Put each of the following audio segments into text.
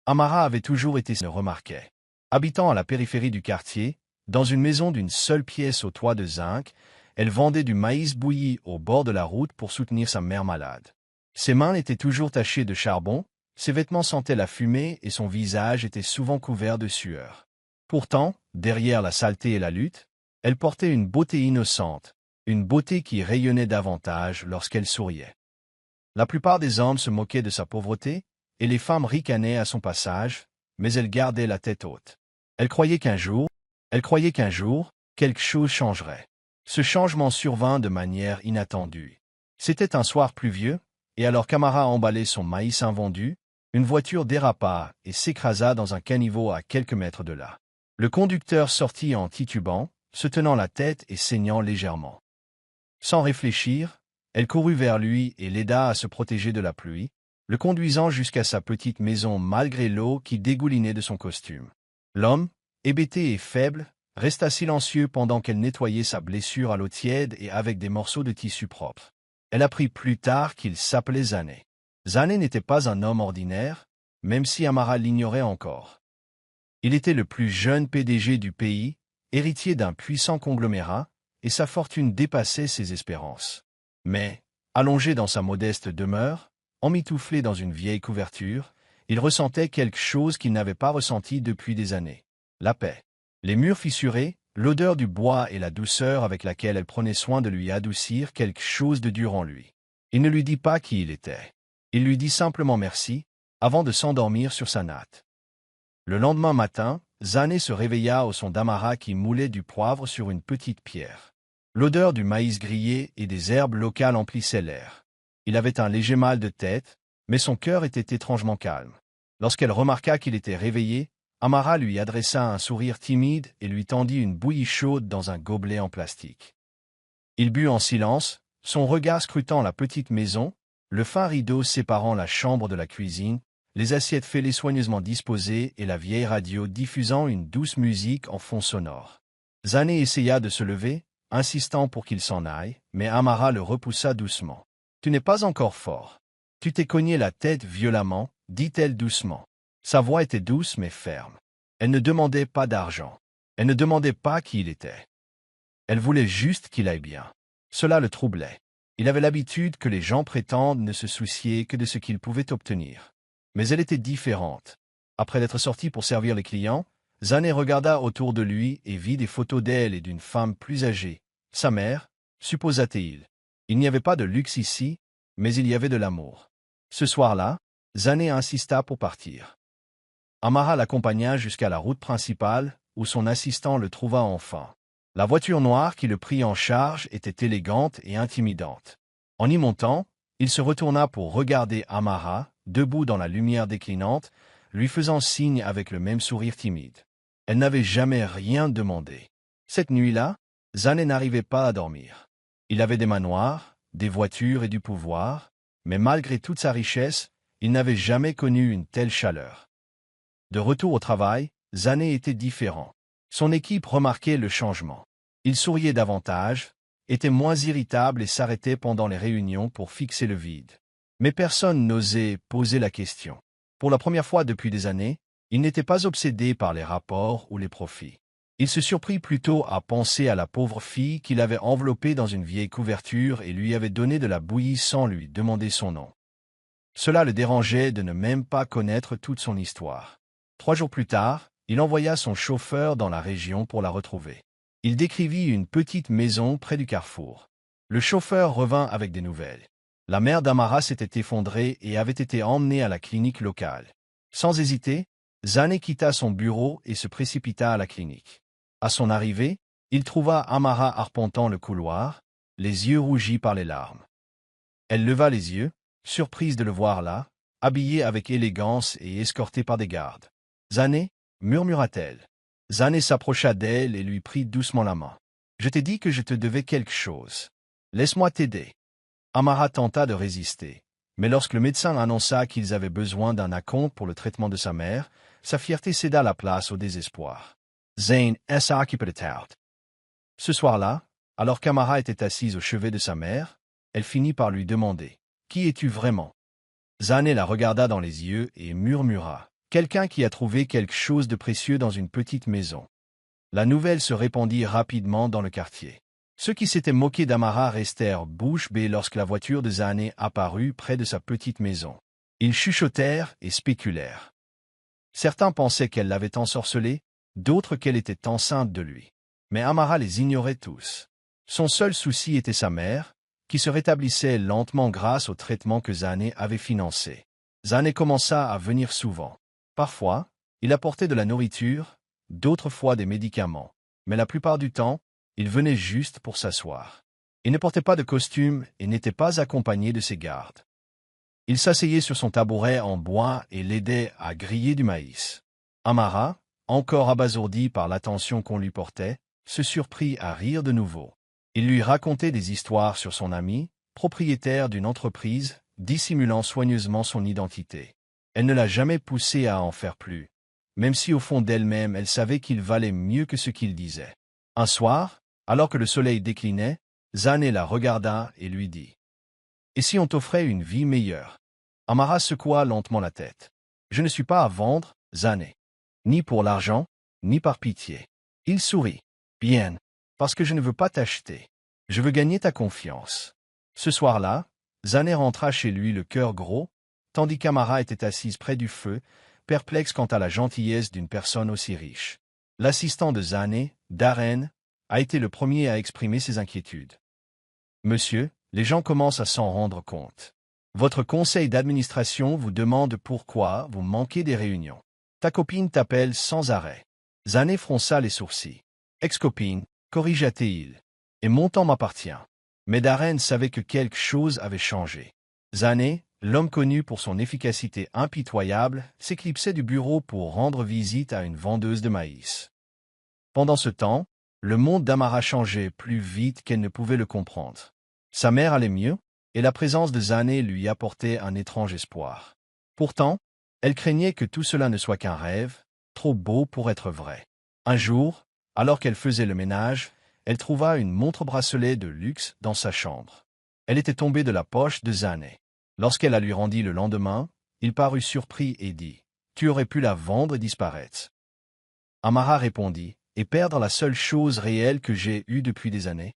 Amara avait toujours été ne remarquait. Habitant à la périphérie du quartier, dans une maison d'une seule pièce au toit de zinc, elle vendait du maïs bouilli au bord de la route pour soutenir sa mère malade. Ses mains étaient toujours tachées de charbon, ses vêtements sentaient la fumée et son visage était souvent couvert de sueur. Pourtant, derrière la saleté et la lutte, elle portait une beauté innocente, une beauté qui rayonnait davantage lorsqu'elle souriait. La plupart des hommes se moquaient de sa pauvreté, et les femmes ricanaient à son passage, mais elle gardait la tête haute. Elle croyait qu'un jour, quelque chose changerait. Ce changement survint de manière inattendue. C'était un soir pluvieux, et alors qu'Amara emballait son maïs invendu, une voiture dérapa et s'écrasa dans un caniveau à quelques mètres de là. Le conducteur sortit en titubant, se tenant la tête et saignant légèrement. Sans réfléchir, elle courut vers lui et l'aida à se protéger de la pluie, le conduisant jusqu'à sa petite maison malgré l'eau qui dégoulinait de son costume. L'homme, hébété et faible, resta silencieux pendant qu'elle nettoyait sa blessure à l'eau tiède et avec des morceaux de tissu propre. Elle apprit plus tard qu'il s'appelait Zané. Zané n'était pas un homme ordinaire, même si Amara l'ignorait encore. Il était le plus jeune PDG du pays, héritier d'un puissant conglomérat, et sa fortune dépassait ses espérances. Mais, allongé dans sa modeste demeure, emmitouflé dans une vieille couverture, il ressentait quelque chose qu'il n'avait pas ressenti depuis des années. La paix. Les murs fissurés, l'odeur du bois et la douceur avec laquelle elle prenait soin de lui adoucir quelque chose de dur en lui. Il ne lui dit pas qui il était. Il lui dit simplement merci, avant de s'endormir sur sa natte. Le lendemain matin, Zané se réveilla au son d'Amara qui moulait du poivre sur une petite pierre. L'odeur du maïs grillé et des herbes locales emplissait l'air. Il avait un léger mal de tête, mais son cœur était étrangement calme. Lorsqu'elle remarqua qu'il était réveillé, Amara lui adressa un sourire timide et lui tendit une bouillie chaude dans un gobelet en plastique. Il but en silence, son regard scrutant la petite maison, le fin rideau séparant la chambre de la cuisine, les assiettes fêlées soigneusement disposées et la vieille radio diffusant une douce musique en fond sonore. Zané essaya de se lever, insistant pour qu'il s'en aille, mais Amara le repoussa doucement. « Tu n'es pas encore fort. Tu t'es cogné la tête violemment, dit-elle doucement. Sa voix était douce mais ferme. Elle ne demandait pas d'argent. Elle ne demandait pas qui il était. Elle voulait juste qu'il aille bien. Cela le troublait. Il avait l'habitude que les gens prétendent ne se soucier que de ce qu'ils pouvaient obtenir. Mais elle était différente. Après d'être sortie pour servir les clients, Zané regarda autour de lui et vit des photos d'elle et d'une femme plus âgée, sa mère, supposa-t-il. Il n'y avait pas de luxe ici, mais il y avait de l'amour. Ce soir-là, Zané insista pour partir. Amara l'accompagna jusqu'à la route principale, où son assistant le trouva enfin. La voiture noire qui le prit en charge était élégante et intimidante. En y montant, il se retourna pour regarder Amara, debout dans la lumière déclinante, lui faisant signe avec le même sourire timide. Elle n'avait jamais rien demandé. Cette nuit-là, Zané n'arrivait pas à dormir. Il avait des manoirs, des voitures et du pouvoir, mais malgré toute sa richesse, il n'avait jamais connu une telle chaleur. De retour au travail, Zané était différent. Son équipe remarquait le changement. Il souriait davantage, était moins irritable et s'arrêtait pendant les réunions pour fixer le vide. Mais personne n'osait poser la question. Pour la première fois depuis des années, il n'était pas obsédé par les rapports ou les profits. Il se surprit plutôt à penser à la pauvre fille qu'il avait enveloppée dans une vieille couverture et lui avait donné de la bouillie sans lui demander son nom. Cela le dérangeait de ne même pas connaître toute son histoire. 3 jours plus tard, il envoya son chauffeur dans la région pour la retrouver. Il décrivit une petite maison près du carrefour. Le chauffeur revint avec des nouvelles. La mère d'Amara s'était effondrée et avait été emmenée à la clinique locale. Sans hésiter, Zané quitta son bureau et se précipita à la clinique. À son arrivée, il trouva Amara arpentant le couloir, les yeux rougis par les larmes. Elle leva les yeux, surprise de le voir là, habillé avec élégance et escorté par des gardes. « Zané » murmura-t-elle. Zané s'approcha d'elle et lui prit doucement la main. « Je t'ai dit que je te devais quelque chose. Laisse-moi t'aider. » Amara tenta de résister, mais lorsque le médecin annonça qu'ils avaient besoin d'un acompte pour le traitement de sa mère, sa fierté céda la place au désespoir. Zane essa qui peut-être. Ce soir-là, alors qu'Amara était assise au chevet de sa mère, elle finit par lui demander « Qui es-tu vraiment ?» Zané la regarda dans les yeux et murmura Quelqu'un qui a trouvé quelque chose de précieux dans une petite maison. La nouvelle se répandit rapidement dans le quartier. Ceux qui s'étaient moqués d'Amara restèrent bouche bée lorsque la voiture de Zane apparut près de sa petite maison. Ils chuchotèrent et spéculèrent. Certains pensaient qu'elle l'avait ensorcelé, d'autres qu'elle était enceinte de lui. Mais Amara les ignorait tous. Son seul souci était sa mère, qui se rétablissait lentement grâce au traitement que Zane avait financé. Zane commença à venir souvent. Parfois, il apportait de la nourriture, d'autres fois des médicaments. Mais la plupart du temps, il venait juste pour s'asseoir. Il ne portait pas de costume et n'était pas accompagné de ses gardes. Il s'asseyait sur son tabouret en bois et l'aidait à griller du maïs. Amara, encore abasourdi par l'attention qu'on lui portait, se surprit à rire de nouveau. Il lui racontait des histoires sur son ami, propriétaire d'une entreprise, dissimulant soigneusement son identité. Elle ne l'a jamais poussé à en faire plus, même si au fond d'elle-même elle savait qu'il valait mieux que ce qu'il disait. Un soir, alors que le soleil déclinait, Zane la regarda et lui dit « Et si on t'offrait une vie meilleure ?» Amara secoua lentement la tête. « Je ne suis pas à vendre, Zane. Ni pour l'argent, ni par pitié. » Il sourit. « Bien, parce que je ne veux pas t'acheter. Je veux gagner ta confiance. » Ce soir-là, Zane rentra chez lui le cœur gros, tandis qu'Amara était assise près du feu, perplexe quant à la gentillesse d'une personne aussi riche. L'assistant de Zane, Darren, a été le premier à exprimer ses inquiétudes. « Monsieur, les gens commencent à s'en rendre compte. Votre conseil d'administration vous demande pourquoi vous manquez des réunions. Ta copine t'appelle sans arrêt. » Zane fronça les sourcils. « Ex-copine, corrigea-t-il. Et mon temps m'appartient. » Mais Darren savait que quelque chose avait changé. Zane, l'homme connu pour son efficacité impitoyable, s'éclipsait du bureau pour rendre visite à une vendeuse de maïs. Pendant ce temps, le monde d'Amara changeait plus vite qu'elle ne pouvait le comprendre. Sa mère allait mieux, et la présence de Zane lui apportait un étrange espoir. Pourtant, elle craignait que tout cela ne soit qu'un rêve, trop beau pour être vrai. Un jour, alors qu'elle faisait le ménage, elle trouva une montre-bracelet de luxe dans sa chambre. Elle était tombée de la poche de Zane. Lorsqu'elle la lui rendit le lendemain, il parut surpris et dit « Tu aurais pu la vendre et disparaître. » Amara répondit « Et perdre la seule chose réelle que j'ai eue depuis des années ?»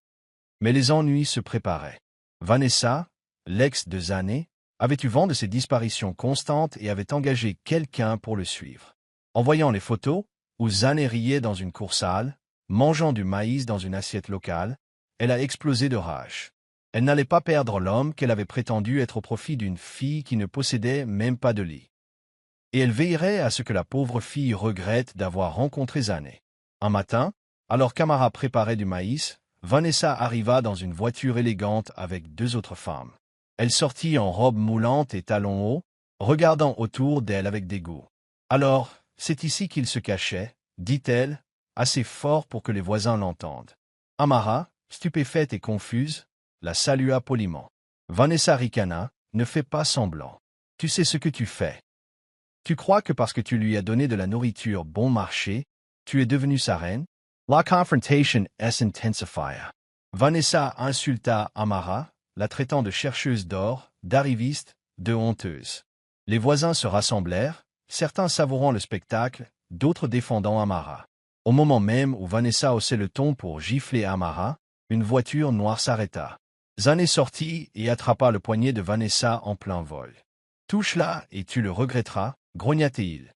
Mais les ennuis se préparaient. Vanessa, l'ex de Zane, avait eu vent de ses disparitions constantes et avait engagé quelqu'un pour le suivre. En voyant les photos, où Zane riait dans une cour sale, mangeant du maïs dans une assiette locale, elle a explosé de rage. Elle n'allait pas perdre l'homme qu'elle avait prétendu être au profit d'une fille qui ne possédait même pas de lit. Et elle veillerait à ce que la pauvre fille regrette d'avoir rencontré Zane. Un matin, alors qu'Amara préparait du maïs, Vanessa arriva dans une voiture élégante avec deux autres femmes. Elle sortit en robe moulante et talons hauts, regardant autour d'elle avec dégoût. « Alors, c'est ici qu'il se cachait, » dit-elle, assez fort pour que les voisins l'entendent. Amara, stupéfaite et confuse, la salua poliment. Vanessa ricana, « Ne fais pas semblant. Tu sais ce que tu fais. Tu crois que parce que tu lui as donné de la nourriture bon marché, tu es devenue sa reine? » La confrontation s'intensifia. Vanessa insulta Amara, la traitant de chercheuse d'or, d'arriviste, de honteuse. Les voisins se rassemblèrent, certains savourant le spectacle, d'autres défendant Amara. Au moment même où Vanessa haussait le ton pour gifler Amara, une voiture noire s'arrêta. Zane sortit et attrapa le poignet de Vanessa en plein vol. « Touche-la et tu le regretteras, grogna-t-il.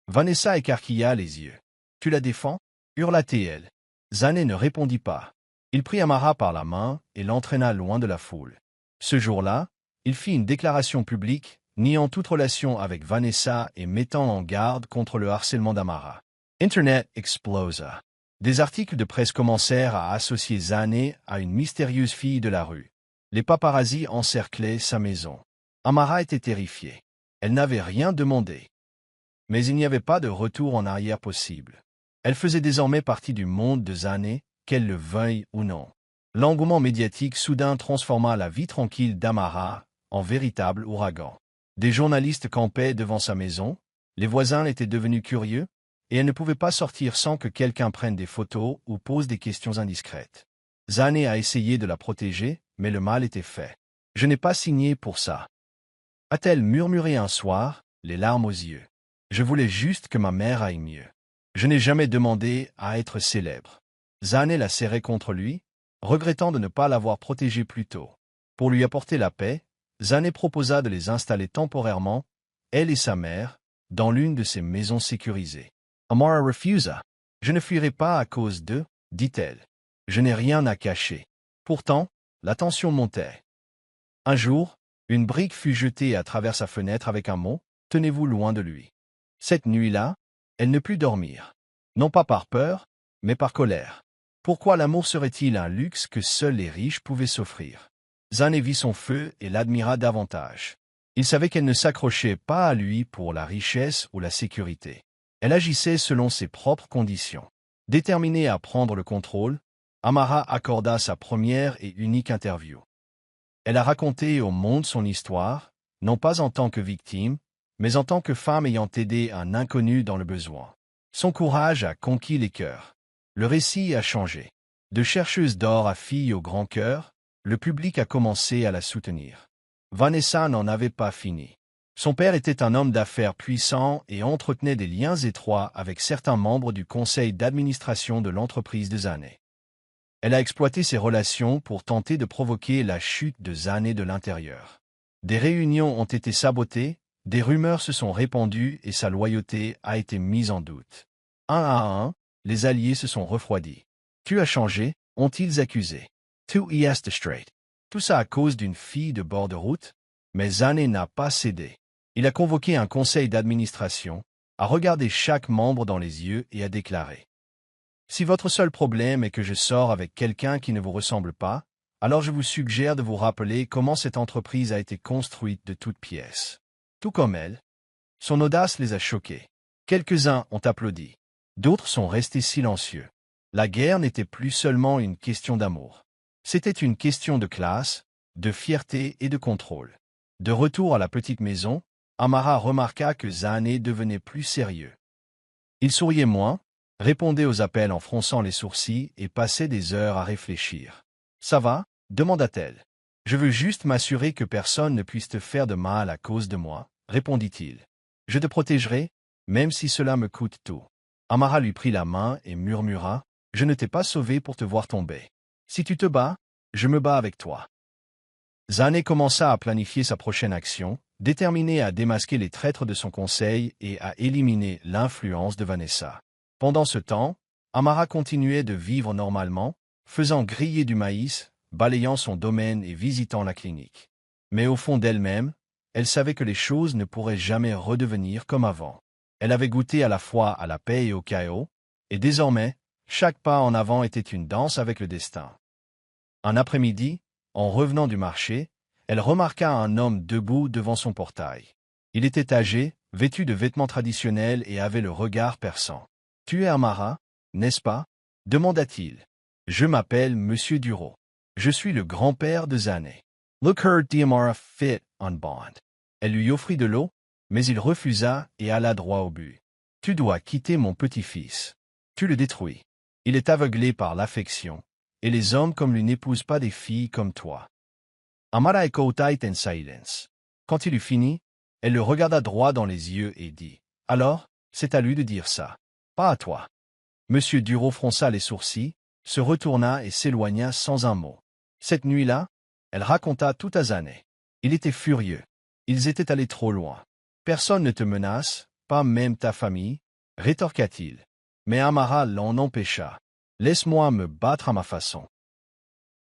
Vanessa écarquilla les yeux. « Tu la défends ?» hurla-t-elle. Zane ne répondit pas. Il prit Amara par la main et l'entraîna loin de la foule. Ce jour-là, il fit une déclaration publique, niant toute relation avec Vanessa et mettant en garde contre le harcèlement d'Amara. Internet explosa. Des articles de presse commencèrent à associer Zane à une mystérieuse fille de la rue. Les paparazzis encerclaient sa maison. Amara était terrifiée. Elle n'avait rien demandé. Mais il n'y avait pas de retour en arrière possible. Elle faisait désormais partie du monde de Zane, qu'elle le veuille ou non. L'engouement médiatique soudain transforma la vie tranquille d'Amara en véritable ouragan. Des journalistes campaient devant sa maison, les voisins étaient devenus curieux, et elle ne pouvait pas sortir sans que quelqu'un prenne des photos ou pose des questions indiscrètes. Zane a essayé de la protéger, mais le mal était fait. « Je n'ai pas signé pour ça. » A-t-elle murmuré un soir, les larmes aux yeux. Je voulais juste que ma mère aille mieux. Je n'ai jamais demandé à être célèbre. Zane la serrait contre lui, regrettant de ne pas l'avoir protégée plus tôt. Pour lui apporter la paix, Zane proposa de les installer temporairement, elle et sa mère, dans l'une de ses maisons sécurisées. Amara refusa. Je ne fuirai pas à cause d'eux, dit-elle. Je n'ai rien à cacher. Pourtant, la tension montait. Un jour, une brique fut jetée à travers sa fenêtre avec un mot « Tenez-vous loin de lui ». Cette nuit-là, elle ne put dormir. Non pas par peur, mais par colère. Pourquoi l'amour serait-il un luxe que seuls les riches pouvaient s'offrir? Zane vit son feu et l'admira davantage. Il savait qu'elle ne s'accrochait pas à lui pour la richesse ou la sécurité. Elle agissait selon ses propres conditions. Déterminée à prendre le contrôle, Amara accorda sa première et unique interview. Elle a raconté au monde son histoire, non pas en tant que victime, mais en tant que femme ayant aidé un inconnu dans le besoin. Son courage a conquis les cœurs. Le récit a changé. De chercheuse d'or à fille au grand cœur, le public a commencé à la soutenir. Vanessa n'en avait pas fini. Son père était un homme d'affaires puissant et entretenait des liens étroits avec certains membres du conseil d'administration de l'entreprise de Zane. Elle a exploité ces relations pour tenter de provoquer la chute de Zane de l'intérieur. Des réunions ont été sabotées, des rumeurs se sont répandues et sa loyauté a été mise en doute. Un à un, les alliés se sont refroidis. Tu as changé, ont-ils accusé. Tu es straight. Tout ça à cause d'une fille de bord de route, mais Zane n'a pas cédé. Il a convoqué un conseil d'administration, a regardé chaque membre dans les yeux et a déclaré: si votre seul problème est que je sors avec quelqu'un qui ne vous ressemble pas, alors je vous suggère de vous rappeler comment cette entreprise a été construite de toutes pièces. Tout comme elle. Son audace les a choqués. Quelques-uns ont applaudi. D'autres sont restés silencieux. La guerre n'était plus seulement une question d'amour. C'était une question de classe, de fierté et de contrôle. De retour à la petite maison, Amara remarqua que Zane devenait plus sérieux. Il souriait moins, répondait aux appels en fronçant les sourcils et passait des heures à réfléchir. « Ça va ?» demanda-t-elle. « Je veux juste m'assurer que personne ne puisse te faire de mal à cause de moi, » répondit-il. « Je te protégerai, même si cela me coûte tout. » Amara lui prit la main et murmura: « Je ne t'ai pas sauvé pour te voir tomber. Si tu te bats, je me bats avec toi. » Zane commença à planifier sa prochaine action, déterminé à démasquer les traîtres de son conseil et à éliminer l'influence de Vanessa. Pendant ce temps, Amara continuait de vivre normalement, faisant griller du maïs, balayant son domaine et visitant la clinique. Mais au fond d'elle-même, elle savait que les choses ne pourraient jamais redevenir comme avant. Elle avait goûté à la fois à la paix et au chaos, et désormais, chaque pas en avant était une danse avec le destin. Un après-midi, en revenant du marché, elle remarqua un homme debout devant son portail. Il était âgé, vêtu de vêtements traditionnels et avait le regard perçant. « Tu es Amara, n'est-ce pas ?» demanda-t-il. « Je m'appelle Monsieur Duro. Je suis le grand-père de Zane. » Look her Amara fit on bond. Elle lui offrit de l'eau, mais il refusa et alla droit au but. « Tu dois quitter mon petit-fils. Tu le détruis. Il est aveuglé par l'affection, et les hommes comme lui n'épousent pas des filles comme toi. » Amara écouta in silence. Quand il eut fini, elle le regarda droit dans les yeux et dit: « Alors, c'est à lui de dire ça. Pas à toi. » Monsieur Duro fronça les sourcils, se retourna et s'éloigna sans un mot. Cette nuit-là, elle raconta tout à Zane. Il était furieux. Ils étaient allés trop loin. « Personne ne te menace, pas même ta famille, » rétorqua-t-il. Mais Amara l'en empêcha. « Laisse-moi me battre à ma façon. »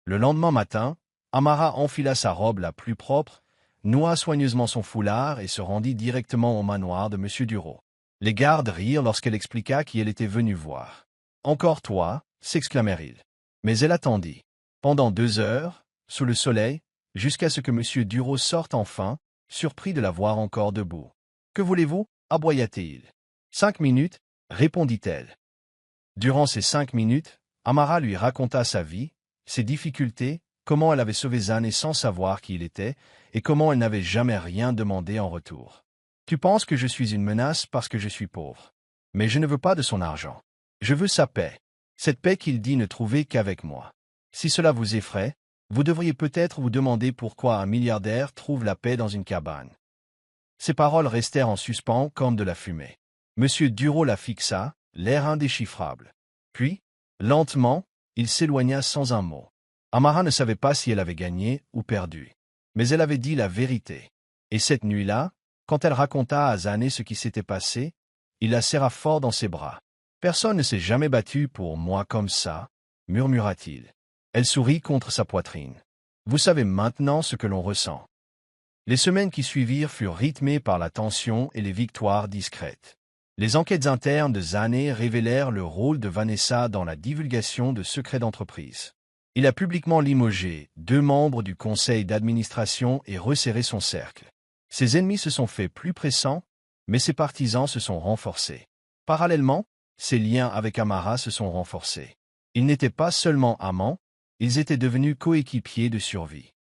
Le lendemain matin, Amara enfila sa robe la plus propre, noua soigneusement son foulard et se rendit directement au manoir de Monsieur Duro. Les gardes rirent lorsqu'elle expliqua qui elle était venue voir. « Encore toi » s'exclamèrent-ils. Mais elle attendit. Pendant 2 heures, sous le soleil, jusqu'à ce que Monsieur Duro sorte enfin, surpris de la voir encore debout. « Que voulez-vous » aboya-t-il. « 5 minutes » répondit-elle. Durant ces 5 minutes, Amara lui raconta sa vie, ses difficultés, comment elle avait sauvé Zane sans savoir qui il était, et comment elle n'avait jamais rien demandé en retour. « Tu penses que je suis une menace parce que je suis pauvre. Mais je ne veux pas de son argent. Je veux sa paix. Cette paix qu'il dit ne trouver qu'avec moi. Si cela vous effraie, vous devriez peut-être vous demander pourquoi un milliardaire trouve la paix dans une cabane. Ses paroles restèrent en suspens comme de la fumée. Monsieur Duro la fixa, l'air indéchiffrable. Puis, lentement, il s'éloigna sans un mot. Amara ne savait pas si elle avait gagné ou perdu. Mais elle avait dit la vérité. Et cette nuit-là, quand elle raconta à Zané ce qui s'était passé, il la serra fort dans ses bras. « Personne ne s'est jamais battu pour moi comme ça, » murmura-t-il. Elle sourit contre sa poitrine. « Vous savez maintenant ce que l'on ressent. » Les semaines qui suivirent furent rythmées par la tension et les victoires discrètes. Les enquêtes internes de Zané révélèrent le rôle de Vanessa dans la divulgation de secrets d'entreprise. Il a publiquement limogé 2 membres du conseil d'administration et resserré son cercle. Ses ennemis se sont fait plus pressants, mais ses partisans se sont renforcés. Parallèlement, ses liens avec Amara se sont renforcés. Ils n'étaient pas seulement amants, ils étaient devenus coéquipiers de survie.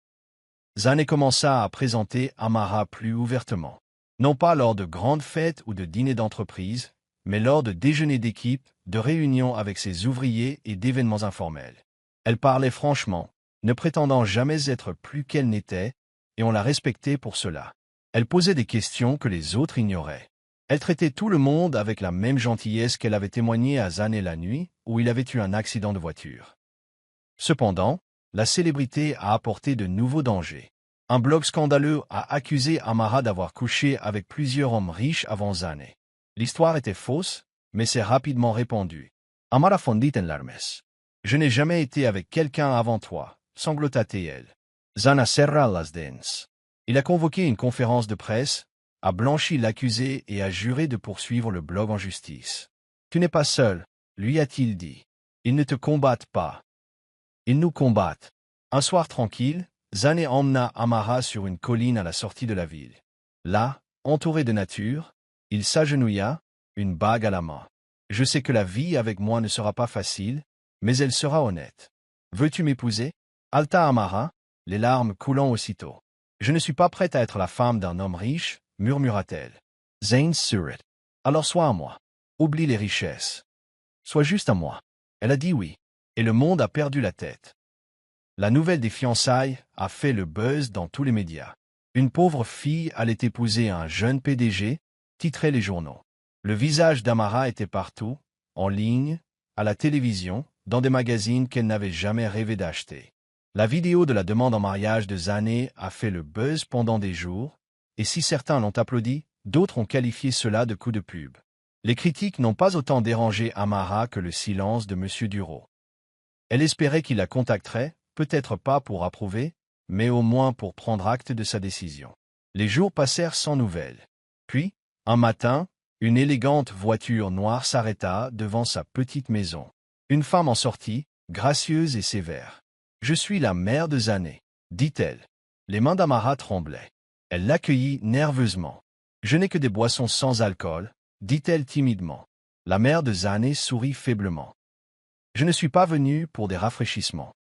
Zané commença à présenter Amara plus ouvertement. Non pas lors de grandes fêtes ou de dîners d'entreprise, mais lors de déjeuners d'équipe, de réunions avec ses ouvriers et d'événements informels. Elle parlait franchement, ne prétendant jamais être plus qu'elle n'était, et on la respectait pour cela. Elle posait des questions que les autres ignoraient. Elle traitait tout le monde avec la même gentillesse qu'elle avait témoigné à Zané la nuit où il avait eu un accident de voiture. Cependant, la célébrité a apporté de nouveaux dangers. Un blog scandaleux a accusé Amara d'avoir couché avec plusieurs hommes riches avant Zané. L'histoire était fausse, mais s'est rapidement répandue. Amara fondit en larmes. « Je n'ai jamais été avec quelqu'un avant toi, sanglota-t-elle. Zana serra las dents. » Il a convoqué une conférence de presse, a blanchi l'accusé et a juré de poursuivre le blog en justice. « Tu n'es pas seul, lui a-t-il dit. Ils ne te combattent pas. Ils nous combattent. » Un soir tranquille, Zané emmena Amara sur une colline à la sortie de la ville. Là, entouré de nature, il s'agenouilla, une bague à la main. « Je sais que la vie avec moi ne sera pas facile, mais elle sera honnête. Veux-tu m'épouser » Halta Amara, les larmes coulant aussitôt. « Je ne suis pas prête à être la femme d'un homme riche, » murmura-t-elle. Zayn Surit. « Alors sois à moi. Oublie les richesses. Sois juste à moi. » Elle a dit oui, et le monde a perdu la tête. La nouvelle des fiançailles a fait le buzz dans tous les médias. Une pauvre fille allait épouser un jeune PDG, titraient les journaux. Le visage d'Amara était partout, en ligne, à la télévision, dans des magazines qu'elle n'avait jamais rêvé d'acheter. La vidéo de la demande en mariage de Zané a fait le buzz pendant des jours, et si certains l'ont applaudi, d'autres ont qualifié cela de coup de pub. Les critiques n'ont pas autant dérangé Amara que le silence de M. Duro. Elle espérait qu'il la contacterait, peut-être pas pour approuver, mais au moins pour prendre acte de sa décision. Les jours passèrent sans nouvelles. Puis, un matin, une élégante voiture noire s'arrêta devant sa petite maison. Une femme en sortit, gracieuse et sévère. « Je suis la mère de Zané, » dit-elle. Les mains d'Amara tremblaient. Elle l'accueillit nerveusement. « Je n'ai que des boissons sans alcool, » dit-elle timidement. La mère de Zané sourit faiblement. « Je ne suis pas venue pour des rafraîchissements.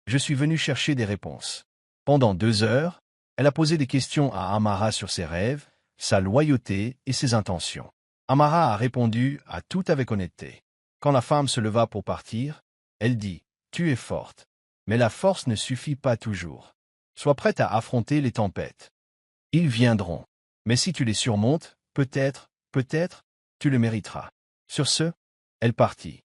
Je suis venue chercher des réponses. » Pendant 2 heures, elle a posé des questions à Amara sur ses rêves, sa loyauté et ses intentions. Amara a répondu à tout avec honnêteté. Quand la femme se leva pour partir, elle dit « Tu es forte. Mais la force ne suffit pas toujours. Sois prête à affronter les tempêtes. Ils viendront. Mais si tu les surmontes, peut-être, tu le mériteras. » Sur ce, elle partit.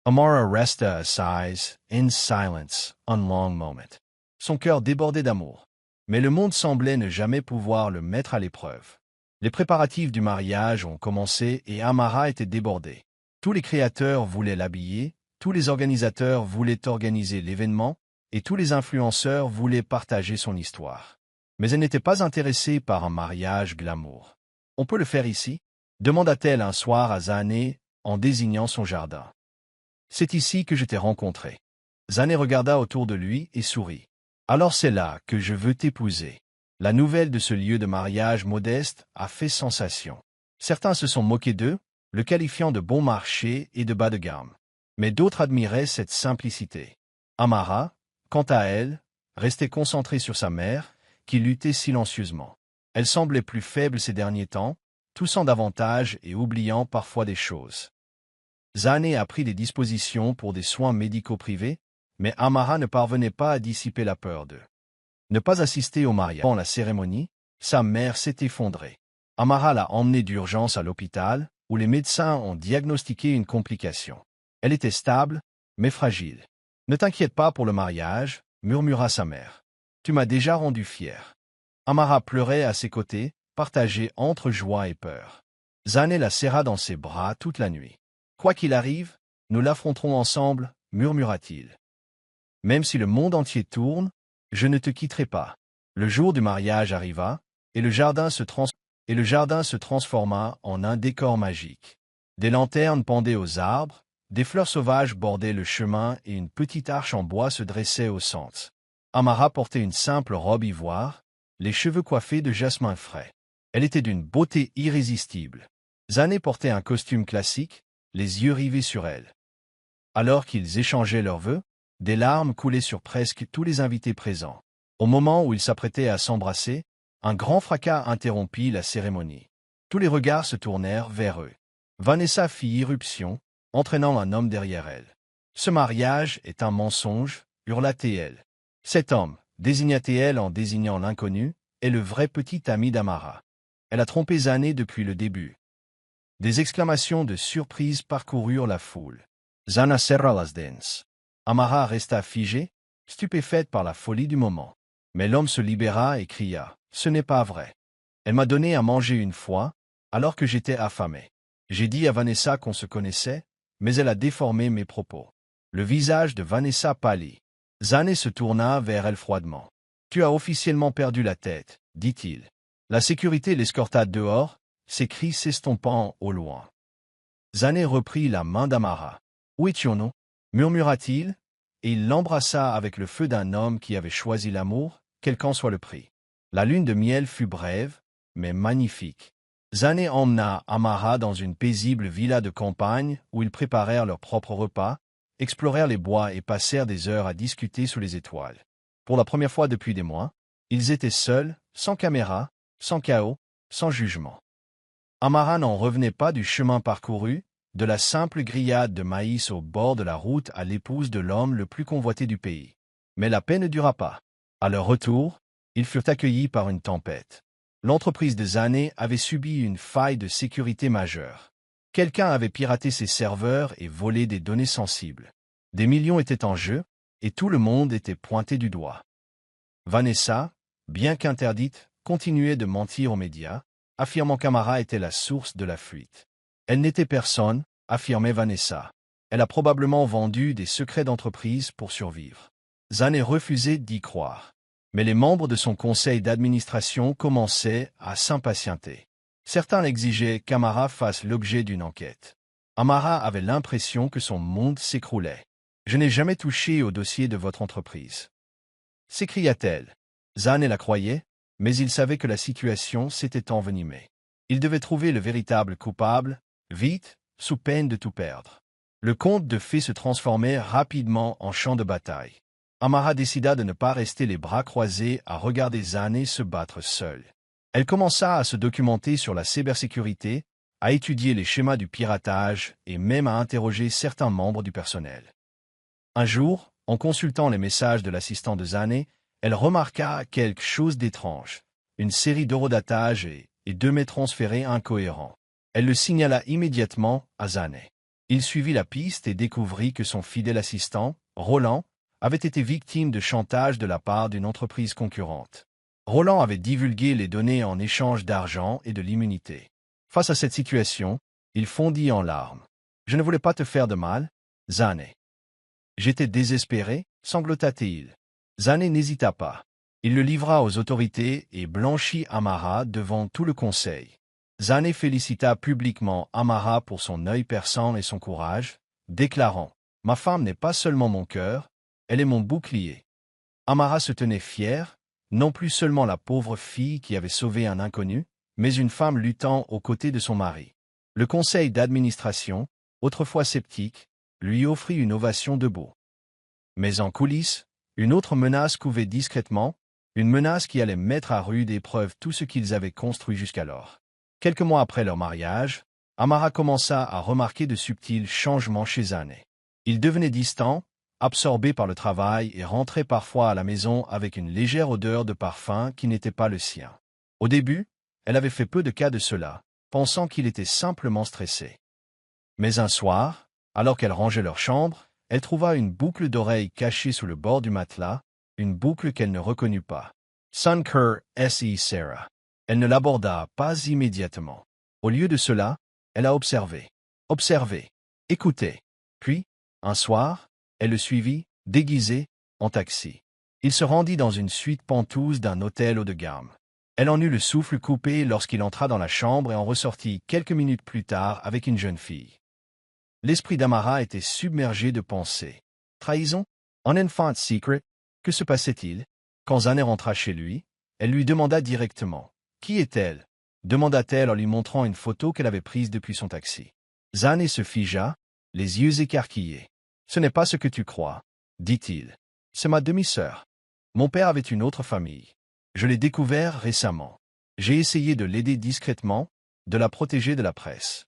Amara resta assise, in silence, un long moment. Son cœur débordait d'amour. Mais le monde semblait ne jamais pouvoir le mettre à l'épreuve. Les préparatifs du mariage ont commencé et Amara était débordée. Tous les créateurs voulaient l'habiller, tous les organisateurs voulaient organiser l'événement, et tous les influenceurs voulaient partager son histoire. Mais elle n'était pas intéressée par un mariage glamour. « On peut le faire ici ?» demanda-t-elle un soir à Zané en désignant son jardin. « C'est ici que je t'ai rencontré. » Zané regarda autour de lui et sourit. « Alors c'est là que je veux t'épouser. » La nouvelle de ce lieu de mariage modeste a fait sensation. Certains se sont moqués d'eux, le qualifiant de bon marché et de bas de gamme. Mais d'autres admiraient cette simplicité. Amara, quant à elle, restait concentrée sur sa mère, qui luttait silencieusement. Elle semblait plus faible ces derniers temps, toussant davantage et oubliant parfois des choses. Zané a pris des dispositions pour des soins médicaux privés, mais Amara ne parvenait pas à dissiper la peur d'eux. Ne pas assister au mariage. Pendant la cérémonie, sa mère s'est effondrée. Amara l'a emmenée d'urgence à l'hôpital, où les médecins ont diagnostiqué une complication. Elle était stable, mais fragile. Ne t'inquiète pas pour le mariage, murmura sa mère. Tu m'as déjà rendu fier. Amara pleurait à ses côtés, partagée entre joie et peur. Zane la serra dans ses bras toute la nuit. Quoi qu'il arrive, nous l'affronterons ensemble, murmura-t-il. Même si le monde entier tourne, je ne te quitterai pas. Le jour du mariage arriva, et le jardin se transforma en un décor magique. Des lanternes pendaient aux arbres, des fleurs sauvages bordaient le chemin et une petite arche en bois se dressait au centre. Amara portait une simple robe ivoire, les cheveux coiffés de jasmin frais. Elle était d'une beauté irrésistible. Zane portait un costume classique, les yeux rivés sur elle. Alors qu'ils échangeaient leurs vœux, des larmes coulaient sur presque tous les invités présents. Au moment où ils s'apprêtaient à s'embrasser, un grand fracas interrompit la cérémonie. Tous les regards se tournèrent vers eux. Vanessa fit irruption, entraînant un homme derrière elle. « Ce mariage est un mensonge, » hurla-t-elle. Cet homme, désigna-t-elle en désignant l'inconnu, est le vrai petit ami d'Amara. Elle a trompé Zane depuis le début. Des exclamations de surprise parcoururent la foule. Zana serra las dents. Amara resta figée, stupéfaite par la folie du moment. Mais l'homme se libéra et cria « Ce n'est pas vrai. Elle m'a donné à manger une fois, alors que j'étais affamé. J'ai dit à Vanessa qu'on se connaissait, mais elle a déformé mes propos. » Le visage de Vanessa pâlit. Zane se tourna vers elle froidement. « Tu as officiellement perdu la tête, » dit-il. La sécurité l'escorta dehors, ses cris s'estompant au loin. Zane reprit la main d'Amara. « Où étions-nous » murmura-t-il, et il l'embrassa avec le feu d'un homme qui avait choisi l'amour, quel qu'en soit le prix. La lune de miel fut brève, mais magnifique. Zane emmena Amara dans une paisible villa de campagne où ils préparèrent leur propre repas, explorèrent les bois et passèrent des heures à discuter sous les étoiles. Pour la première fois depuis des mois, ils étaient seuls, sans caméra, sans chaos, sans jugement. Amara n'en revenait pas du chemin parcouru, de la simple grillade de maïs au bord de la route à l'épouse de l'homme le plus convoité du pays. Mais la paix ne dura pas. À leur retour, ils furent accueillis par une tempête. L'entreprise de Zane avait subi une faille de sécurité majeure. Quelqu'un avait piraté ses serveurs et volé des données sensibles. Des millions étaient en jeu, et tout le monde était pointé du doigt. Vanessa, bien qu'interdite, continuait de mentir aux médias, affirmant qu'Amara était la source de la fuite. Elle n'était personne, affirmait Vanessa. Elle a probablement vendu des secrets d'entreprise pour survivre. Zane refusait d'y croire. Mais les membres de son conseil d'administration commençaient à s'impatienter. Certains exigeaient qu'Amara fasse l'objet d'une enquête. Amara avait l'impression que son monde s'écroulait. « Je n'ai jamais touché au dossier de votre entreprise. » s'écria-t-elle. Zane la croyait, mais il savait que la situation s'était envenimée. Il devait trouver le véritable coupable, vite, sous peine de tout perdre. Le conte de fées se transformait rapidement en champ de bataille. Amara décida de ne pas rester les bras croisés à regarder Zane se battre seule. Elle commença à se documenter sur la cybersécurité, à étudier les schémas du piratage et même à interroger certains membres du personnel. Un jour, en consultant les messages de l'assistant de Zane, elle remarqua quelque chose d'étrange, une série d'eurodatages et de mets transférés incohérents. Elle le signala immédiatement à Zane. Il suivit la piste et découvrit que son fidèle assistant, Roland, avait été victime de chantage de la part d'une entreprise concurrente. Roland avait divulgué les données en échange d'argent et de l'immunité. Face à cette situation, il fondit en larmes. « Je ne voulais pas te faire de mal, Zane. » J'étais désespéré, sanglota-t-il. Zane n'hésita pas. Il le livra aux autorités et blanchit Amara devant tout le conseil. Zane félicita publiquement Amara pour son œil perçant et son courage, déclarant « Ma femme n'est pas seulement mon cœur, elle est mon bouclier. » Amara se tenait fière, non plus seulement la pauvre fille qui avait sauvé un inconnu, mais une femme luttant aux côtés de son mari. Le conseil d'administration, autrefois sceptique, lui offrit une ovation debout. Mais en coulisses, une autre menace couvait discrètement, une menace qui allait mettre à rude épreuve tout ce qu'ils avaient construit jusqu'alors. Quelques mois après leur mariage, Amara commença à remarquer de subtils changements chez Zane. Il devenait distant, absorbé par le travail et rentrait parfois à la maison avec une légère odeur de parfum qui n'était pas le sien. Au début, Elle avait fait peu de cas de cela, pensant qu'il était simplement stressé. Mais un soir, alors qu'elle rangeait leur chambre, elle trouva une boucle d'oreille cachée sous le bord du matelas, une boucle qu'elle ne reconnut pas. Sunker S.E. Sarah. Elle ne l'aborda pas immédiatement. Au lieu de cela, elle a observé. Observé. Écouté. Puis, un soir, elle le suivit, déguisé, en taxi. Il se rendit dans une suite penteuse d'un hôtel haut de gamme. Elle en eut le souffle coupé lorsqu'il entra dans la chambre et en ressortit quelques minutes plus tard avec une jeune fille. L'esprit d'Amara était submergé de pensées. Trahison? Un enfant secret? Que se passait-il? Quand Zane rentra chez lui, elle lui demanda directement. « Qui est-elle » demanda-t-elle en lui montrant une photo qu'elle avait prise depuis son taxi. Zane se figea, les yeux écarquillés. « Ce n'est pas ce que tu crois, » dit-il. « C'est ma demi-sœur. Mon père avait une autre famille. Je l'ai découvert récemment. J'ai essayé de l'aider discrètement, de la protéger de la presse.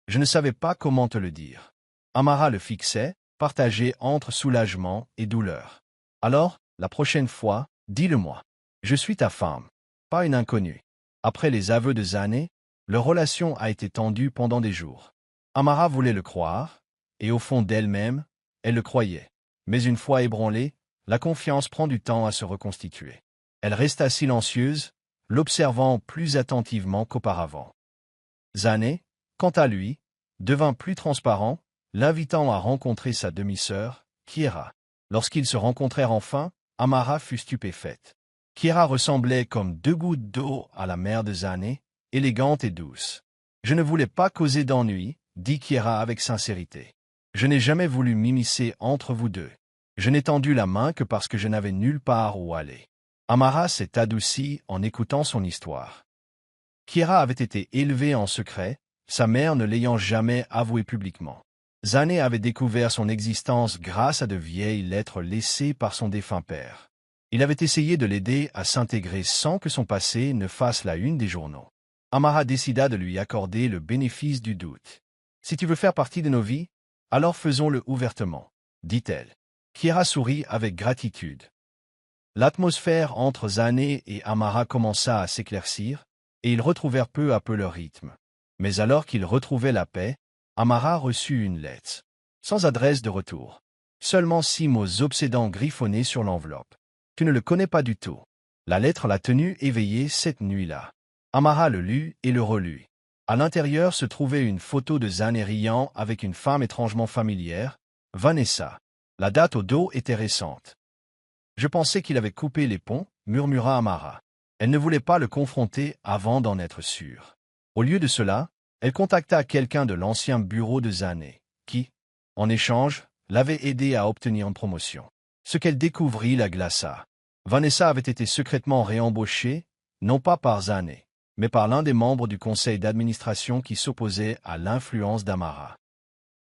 Je ne savais pas comment te le dire. » Amara le fixait, partagé entre soulagement et douleur. « Alors, la prochaine fois, dis-le-moi. Je suis ta femme, pas une inconnue. » Après les aveux de Zane, leur relation a été tendue pendant des jours. Amara voulait le croire, et au fond d'elle-même, elle le croyait. Mais une fois ébranlée, la confiance prend du temps à se reconstituer. Elle resta silencieuse, l'observant plus attentivement qu'auparavant. Zane, quant à lui, devint plus transparent, l'invitant à rencontrer sa demi-sœur, Kiera. Lorsqu'ils se rencontrèrent enfin, Amara fut stupéfaite. Kiera ressemblait comme deux gouttes d'eau à la mère de Zane, élégante et douce. « Je ne voulais pas causer d'ennui, » dit Kiera avec sincérité. « Je n'ai jamais voulu m'immiscer entre vous deux. Je n'ai tendu la main que parce que je n'avais nulle part où aller. » Amara s'est adoucie en écoutant son histoire. Kiera avait été élevée en secret, sa mère ne l'ayant jamais avoué publiquement. Zane avait découvert son existence grâce à de vieilles lettres laissées par son défunt père. Il avait essayé de l'aider à s'intégrer sans que son passé ne fasse la une des journaux. Amara décida de lui accorder le bénéfice du doute. « Si tu veux faire partie de nos vies, alors faisons-le ouvertement, » dit-elle. Kiera sourit avec gratitude. L'atmosphère entre Zane et Amara commença à s'éclaircir, et ils retrouvèrent peu à peu leur rythme. Mais alors qu'ils retrouvaient la paix, Amara reçut une lettre. Sans adresse de retour. Seulement 6 mots obsédants griffonnés sur l'enveloppe. « Tu ne le connais pas du tout. » La lettre l'a tenu éveillé cette nuit-là. Amara le lut et le relut. À l'intérieur se trouvait une photo de Zane riant avec une femme étrangement familière, Vanessa. La date au dos était récente. « Je pensais qu'il avait coupé les ponts, » murmura Amara. Elle ne voulait pas le confronter avant d'en être sûre. Au lieu de cela, elle contacta quelqu'un de l'ancien bureau de Zane, qui, en échange, l'avait aidé à obtenir une promotion. Ce qu'elle découvrit la glaça. Vanessa avait été secrètement réembauchée, non pas par Zane, mais par l'un des membres du conseil d'administration qui s'opposait à l'influence d'Amara.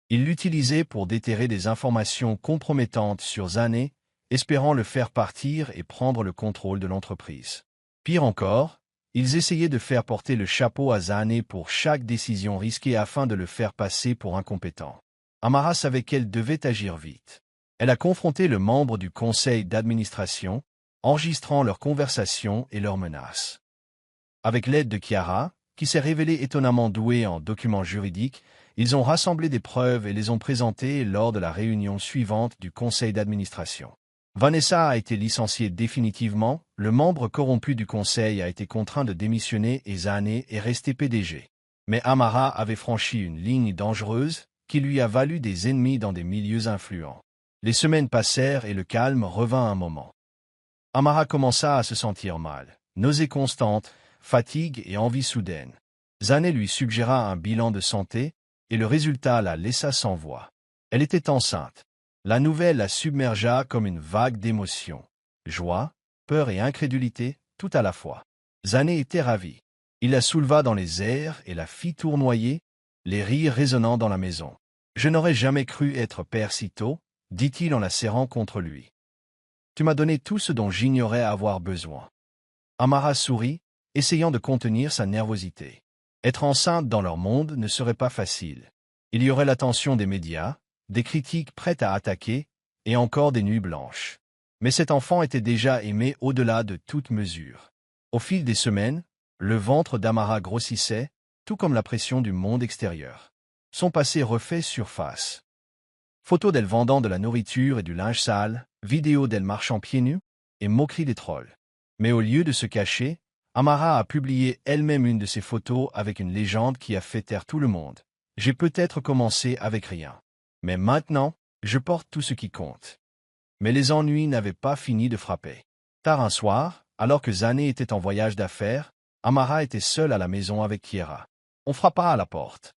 Il l'utilisait pour déterrer des informations compromettantes sur Zane, espérant le faire partir et prendre le contrôle de l'entreprise. Pire encore, ils essayaient de faire porter le chapeau à Zane pour chaque décision risquée afin de le faire passer pour incompétent. Amara savait qu'elle devait agir vite. Elle a confronté le membre du conseil d'administration, enregistrant leurs conversations et leurs menaces. Avec l'aide de Kiera, qui s'est révélée étonnamment douée en documents juridiques, ils ont rassemblé des preuves et les ont présentées lors de la réunion suivante du conseil d'administration. Vanessa a été licenciée définitivement, le membre corrompu du conseil a été contraint de démissionner et Zane est resté PDG. Mais Amara avait franchi une ligne dangereuse qui lui a valu des ennemis dans des milieux influents. Les semaines passèrent et le calme revint un moment. Amara commença à se sentir mal, nausées constantes, fatigue et envie soudaine. Zane lui suggéra un bilan de santé, et le résultat la laissa sans voix. Elle était enceinte. La nouvelle la submergea comme une vague d'émotions. Joie, peur et incrédulité, tout à la fois. Zane était ravi. Il la souleva dans les airs et la fit tournoyer, les rires résonnant dans la maison. « Je n'aurais jamais cru être père si tôt, » dit-il en la serrant contre lui. « Tu m'as donné tout ce dont j'ignorais avoir besoin. » Amara sourit, essayant de contenir sa nervosité. Être enceinte dans leur monde ne serait pas facile. Il y aurait l'attention des médias, des critiques prêtes à attaquer, et encore des nuits blanches. Mais cet enfant était déjà aimé au-delà de toute mesure. Au fil des semaines, Le ventre d'Amara grossissait, tout comme la pression du monde extérieur. Son passé refait surface. Photos d'elle vendant de la nourriture et du linge sale, vidéos d'elle marchant pieds nus, et moqueries des trolls. Mais au lieu de se cacher, Amara a publié elle-même une de ses photos avec une légende qui a fait taire tout le monde. J'ai peut-être commencé avec rien. Mais maintenant, je porte tout ce qui compte. Mais les ennuis n'avaient pas fini de frapper. Tard un soir, alors que Zané était en voyage d'affaires, Amara était seule à la maison avec Kiera. On frappa à la porte.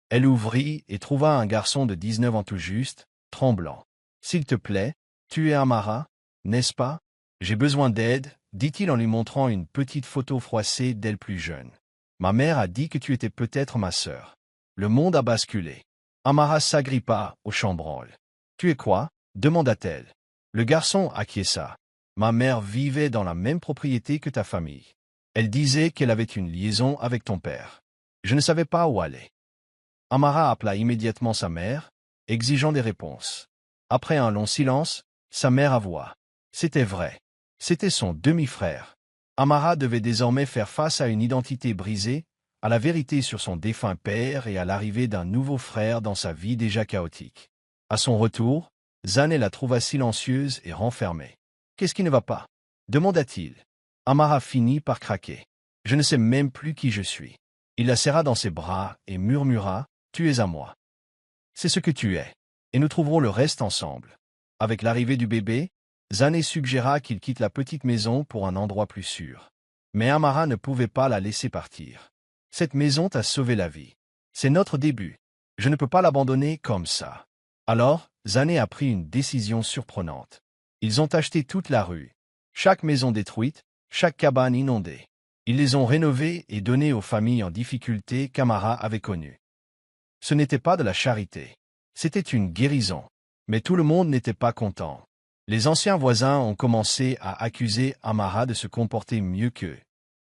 Elle ouvrit et trouva un garçon de 19 ans tout juste, tremblant. « S'il te plaît, tu es Amara, n'est-ce pas? J'ai besoin d'aide, » dit-il en lui montrant une petite photo froissée d'elle plus jeune. « Ma mère a dit que tu étais peut-être ma sœur. » Le monde a basculé. Amara s'agrippa au chambranle. « Tu es quoi? » demanda-t-elle. Le garçon acquiesça. « Ma mère vivait dans la même propriété que ta famille. Elle disait qu'elle avait une liaison avec ton père. Je ne savais pas où aller. » Amara appela immédiatement sa mère, exigeant des réponses. Après un long silence, sa mère avoua. C'était vrai. C'était son demi-frère. Amara devait désormais faire face à une identité brisée, à la vérité sur son défunt père et à l'arrivée d'un nouveau frère dans sa vie déjà chaotique. À son retour, Zané la trouva silencieuse et renfermée. « Qu'est-ce qui ne va pas ?» demanda-t-il. Amara finit par craquer. « Je ne sais même plus qui je suis. » Il la serra dans ses bras et murmura. « Tu es à moi. C'est ce que tu es. Et nous trouverons le reste ensemble. » Avec l'arrivée du bébé, Zané suggéra qu'il quitte la petite maison pour un endroit plus sûr. Mais Amara ne pouvait pas la laisser partir. « Cette maison t'a sauvé la vie. C'est notre début. Je ne peux pas l'abandonner comme ça. » Alors, Zané a pris une décision surprenante. Ils ont acheté toute la rue. Chaque maison détruite, chaque cabane inondée. Ils les ont rénovées et données aux familles en difficulté qu'Amara avait connues. Ce n'était pas de la charité. C'était une guérison. Mais tout le monde n'était pas content. Les anciens voisins ont commencé à accuser Amara de se comporter mieux qu'eux.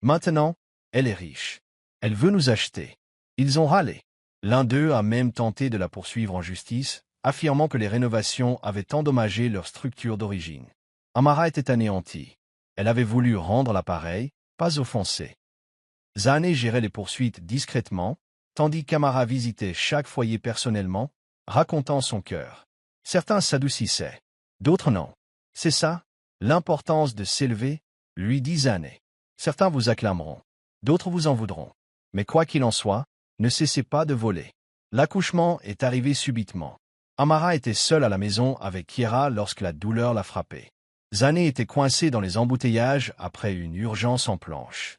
Maintenant, elle est riche. Elle veut nous acheter. Ils ont râlé. L'un d'eux a même tenté de la poursuivre en justice, affirmant que les rénovations avaient endommagé leur structure d'origine. Amara était anéantie. Elle avait voulu rendre l'appareil, pas offenser. Zané gérait les poursuites discrètement, tandis qu'Amara visitait chaque foyer personnellement, racontant son cœur. Certains s'adoucissaient, d'autres non. C'est ça, l'importance de s'élever, lui dit Zané. Certains vous acclameront, d'autres vous en voudront. Mais quoi qu'il en soit, ne cessez pas de voler. L'accouchement est arrivé subitement. Amara était seule à la maison avec Kiera lorsque la douleur l'a frappée. Zané était coincé dans les embouteillages après une urgence en planche.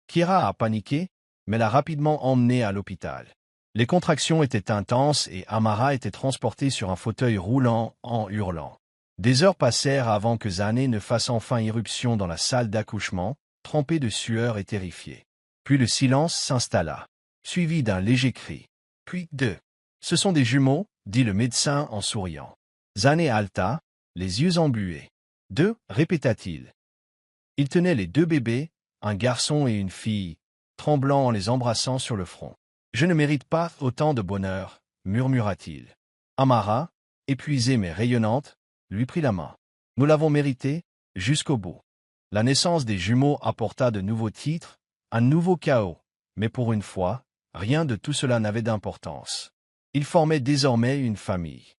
Kiera a paniqué, mais l'a rapidement emmené à l'hôpital. Les contractions étaient intenses et Amara était transportée sur un fauteuil roulant en hurlant. Des heures passèrent avant que Zané ne fasse enfin irruption dans la salle d'accouchement, trempée de sueur et terrifiée. Puis le silence s'installa, suivi d'un léger cri. Puis deux. « Ce sont des jumeaux, » dit le médecin en souriant. Zané halta, les yeux embués. « Deux, » répéta-t-il. Il tenait les deux bébés, un garçon et une fille, tremblant en les embrassant sur le front. « Je ne mérite pas autant de bonheur, » murmura-t-il. Amara, épuisée mais rayonnante, lui prit la main. « Nous l'avons mérité, jusqu'au bout. » La naissance des jumeaux apporta de nouveaux titres, un nouveau chaos, mais pour une fois, rien de tout cela n'avait d'importance. Ils formaient désormais une famille.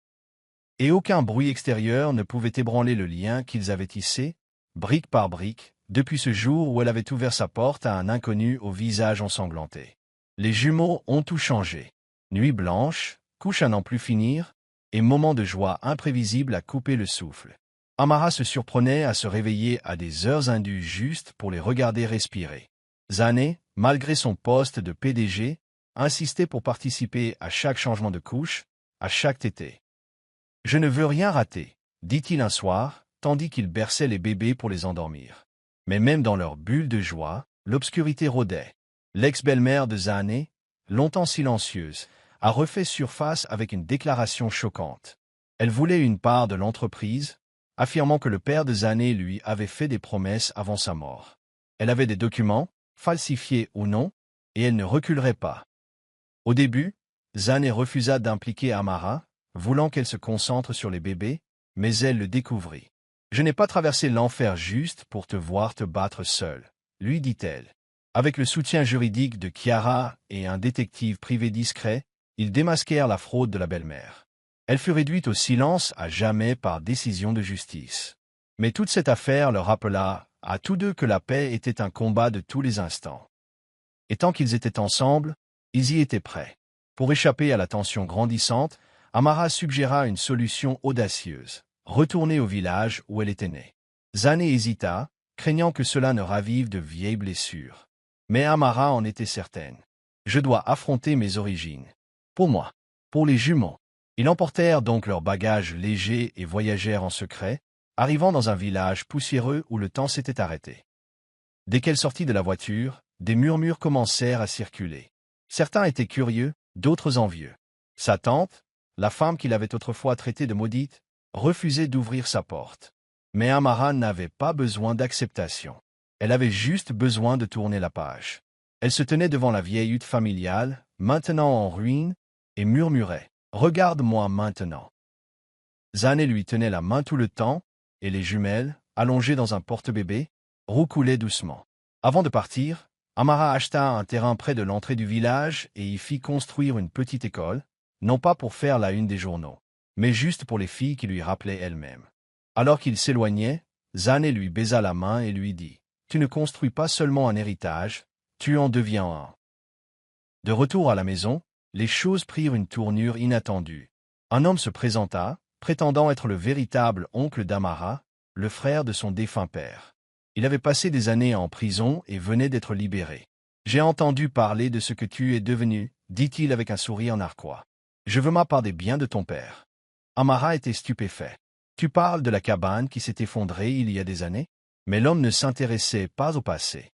Et aucun bruit extérieur ne pouvait ébranler le lien qu'ils avaient tissé, brique par brique, depuis ce jour où elle avait ouvert sa porte à un inconnu au visage ensanglanté. Les jumeaux ont tout changé. Nuit blanche, couche à n'en plus finir, et moments de joie imprévisibles à couper le souffle. Amara se surprenait à se réveiller à des heures indues justes pour les regarder respirer. Zané, malgré son poste de PDG, insistait pour participer à chaque changement de couche, à chaque tétée. « Je ne veux rien rater, » dit-il un soir, tandis qu'il berçait les bébés pour les endormir. Mais même dans leur bulle de joie, l'obscurité rôdait. L'ex-belle-mère de Zané, longtemps silencieuse, a refait surface avec une déclaration choquante. Elle voulait une part de l'entreprise, affirmant que le père de Zané lui avait fait des promesses avant sa mort. Elle avait des documents, falsifiés ou non, et elle ne reculerait pas. Au début, Zané refusa d'impliquer Amara, voulant qu'elle se concentre sur les bébés, mais elle le découvrit. « Je n'ai pas traversé l'enfer juste pour te voir te battre seule, » lui dit-elle. Avec le soutien juridique de Chiara et un détective privé discret, ils démasquèrent la fraude de la belle-mère. Elle fut réduite au silence à jamais par décision de justice. Mais toute cette affaire leur rappela, à tous deux, que la paix était un combat de tous les instants. Et tant qu'ils étaient ensemble, ils y étaient prêts. Pour échapper à la tension grandissante, Amara suggéra une solution audacieuse: retourner au village où elle était née. Zane hésita, craignant que cela ne ravive de vieilles blessures. Mais Amara en était certaine. Je dois affronter mes origines. Pour moi. Pour les jumeaux. Ils emportèrent donc leurs bagages légers et voyagèrent en secret, arrivant dans un village poussiéreux où le temps s'était arrêté. Dès qu'elle sortit de la voiture, des murmures commencèrent à circuler. Certains étaient curieux, d'autres envieux. Sa tante, la femme qu'il avait autrefois traitée de maudite, refusait d'ouvrir sa porte. Mais Amara n'avait pas besoin d'acceptation. Elle avait juste besoin de tourner la page. Elle se tenait devant la vieille hutte familiale, maintenant en ruine, et murmurait: « Regarde-moi maintenant. » Zane lui tenait la main tout le temps, et les jumelles, allongées dans un porte-bébé, roucoulaient doucement. Avant de partir, Amara acheta un terrain près de l'entrée du village et y fit construire une petite école, non pas pour faire la une des journaux, mais juste pour les filles qui lui rappelaient elles-mêmes. Alors qu'il s'éloignait, Zane lui baisa la main et lui dit: « Tu ne construis pas seulement un héritage, tu en deviens un. » De retour à la maison, les choses prirent une tournure inattendue. Un homme se présenta, prétendant être le véritable oncle d'Amara, le frère de son défunt père. Il avait passé des années en prison et venait d'être libéré. « J'ai entendu parler de ce que tu es devenu, » dit-il avec un sourire narquois. « Je veux ma part des biens de ton père. » Amara était stupéfait. « Tu parles de la cabane qui s'est effondrée il y a des années ?» Mais l'homme ne s'intéressait pas au passé.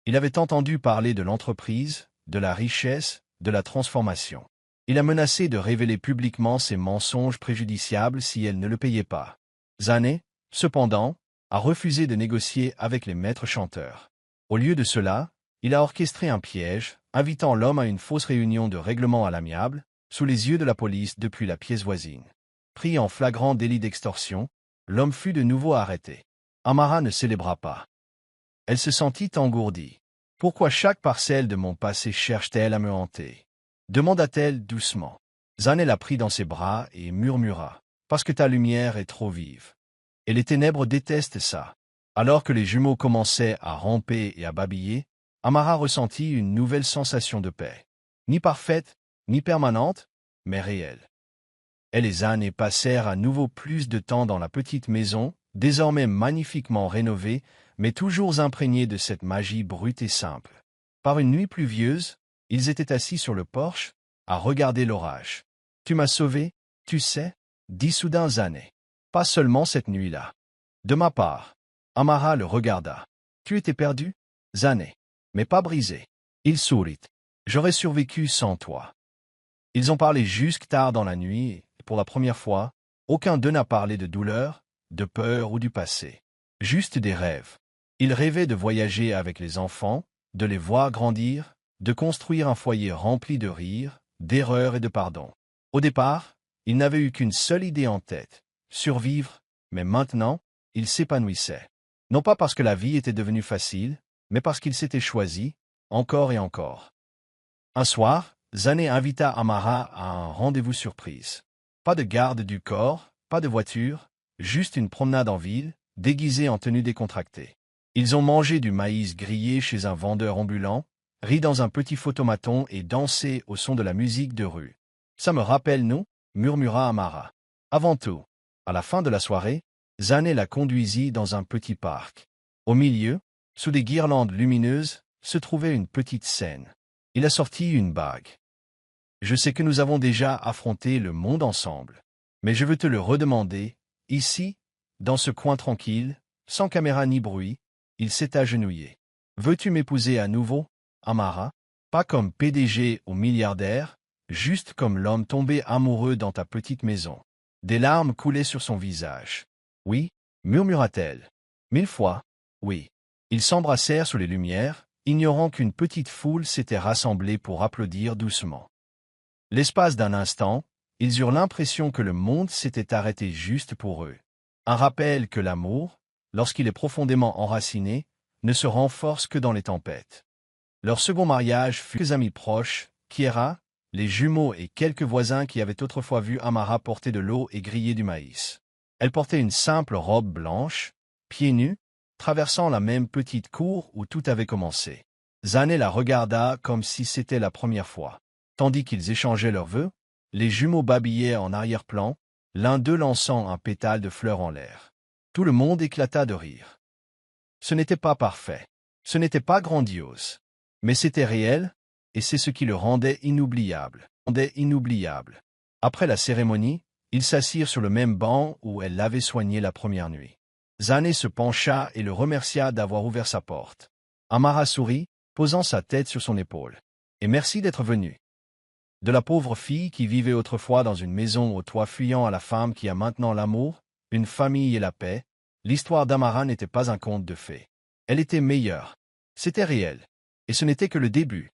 Il avait entendu parler de l'entreprise, de la richesse, de la transformation. Il a menacé de révéler publiquement ses mensonges préjudiciables si elle ne le payait pas. Zane, cependant, a refusé de négocier avec les maîtres chanteurs. Au lieu de cela, il a orchestré un piège, invitant l'homme à une fausse réunion de règlement à l'amiable, sous les yeux de la police depuis la pièce voisine. Pris en flagrant délit d'extorsion, l'homme fut de nouveau arrêté. Amara ne célébra pas. Elle se sentit engourdie. « Pourquoi chaque parcelle de mon passé cherche-t-elle à me hanter ?» demanda-t-elle doucement. Zane la prit dans ses bras et murmura: « Parce que ta lumière est trop vive. Et les ténèbres détestent ça. » Alors que les jumeaux commençaient à ramper et à babiller, Amara ressentit une nouvelle sensation de paix. Ni parfaite, ni permanente, mais réelle. Elle et Zane passèrent à nouveau plus de temps dans la petite maison, désormais magnifiquement rénovée, mais toujours imprégnée de cette magie brute et simple. Par une nuit pluvieuse, ils étaient assis sur le porche, à regarder l'orage. « Tu m'as sauvé, tu sais » dit soudain Zane. « Pas seulement cette nuit-là. De ma part. » Amara le regarda. « Tu étais perdu, Zane, mais pas brisé. » Il sourit. « J'aurais survécu sans toi. » Ils ont parlé jusque tard dans la nuit, et, pour la première fois, aucun d'eux n'a parlé de douleur, de peur ou du passé. Juste des rêves. Ils rêvaient de voyager avec les enfants, de les voir grandir, de construire un foyer rempli de rires, d'erreurs et de pardon. Au départ, ils n'avaient eu qu'une seule idée en tête: survivre, mais maintenant, ils s'épanouissaient. Non pas parce que la vie était devenue facile, mais parce qu'ils s'étaient choisis, encore et encore. Un soir, Zane invita Amara à un rendez-vous surprise. Pas de garde du corps, pas de voiture, juste une promenade en ville, déguisée en tenue décontractée. Ils ont mangé du maïs grillé chez un vendeur ambulant, ri dans un petit photomaton et dansé au son de la musique de rue. « Ça me rappelle nous » murmura Amara. Avant tout, à la fin de la soirée, Zane la conduisit dans un petit parc. Au milieu, sous des guirlandes lumineuses, se trouvait une petite scène. Il a sorti une bague. « Je sais que nous avons déjà affronté le monde ensemble, mais je veux te le redemander, ici, dans ce coin tranquille, sans caméra ni bruit. » Il s'est agenouillé. « Veux-tu m'épouser à nouveau, Amara? Pas comme PDG ou milliardaire, juste comme l'homme tombé amoureux dans ta petite maison. » Des larmes coulaient sur son visage. « Oui, » murmura-t-elle. « 1000 fois, oui. » Ils s'embrassèrent sous les lumières, ignorant qu'une petite foule s'était rassemblée pour applaudir doucement. L'espace d'un instant, ils eurent l'impression que le monde s'était arrêté juste pour eux. Un rappel que l'amour, lorsqu'il est profondément enraciné, ne se renforce que dans les tempêtes. Leur second mariage fut quelques amis proches, Kiera, les jumeaux et quelques voisins qui avaient autrefois vu Amara porter de l'eau et griller du maïs. Elle portait une simple robe blanche, pieds nus, traversant la même petite cour où tout avait commencé. Zane la regarda comme si c'était la première fois. Tandis qu'ils échangeaient leurs vœux, les jumeaux babillaient en arrière-plan, l'un d'eux lançant un pétale de fleurs en l'air. Tout le monde éclata de rire. Ce n'était pas parfait. Ce n'était pas grandiose. Mais c'était réel, et c'est ce qui le rendait inoubliable. Après la cérémonie, ils s'assirent sur le même banc où elle l'avait soigné la première nuit. Zane se pencha et le remercia d'avoir ouvert sa porte. Amara sourit, posant sa tête sur son épaule. « Et merci d'être venu. » De la pauvre fille qui vivait autrefois dans une maison au toit fuyant à la femme qui a maintenant l'amour, une famille et la paix, l'histoire d'Amara n'était pas un conte de fées. Elle était meilleure. C'était réel. Et ce n'était que le début.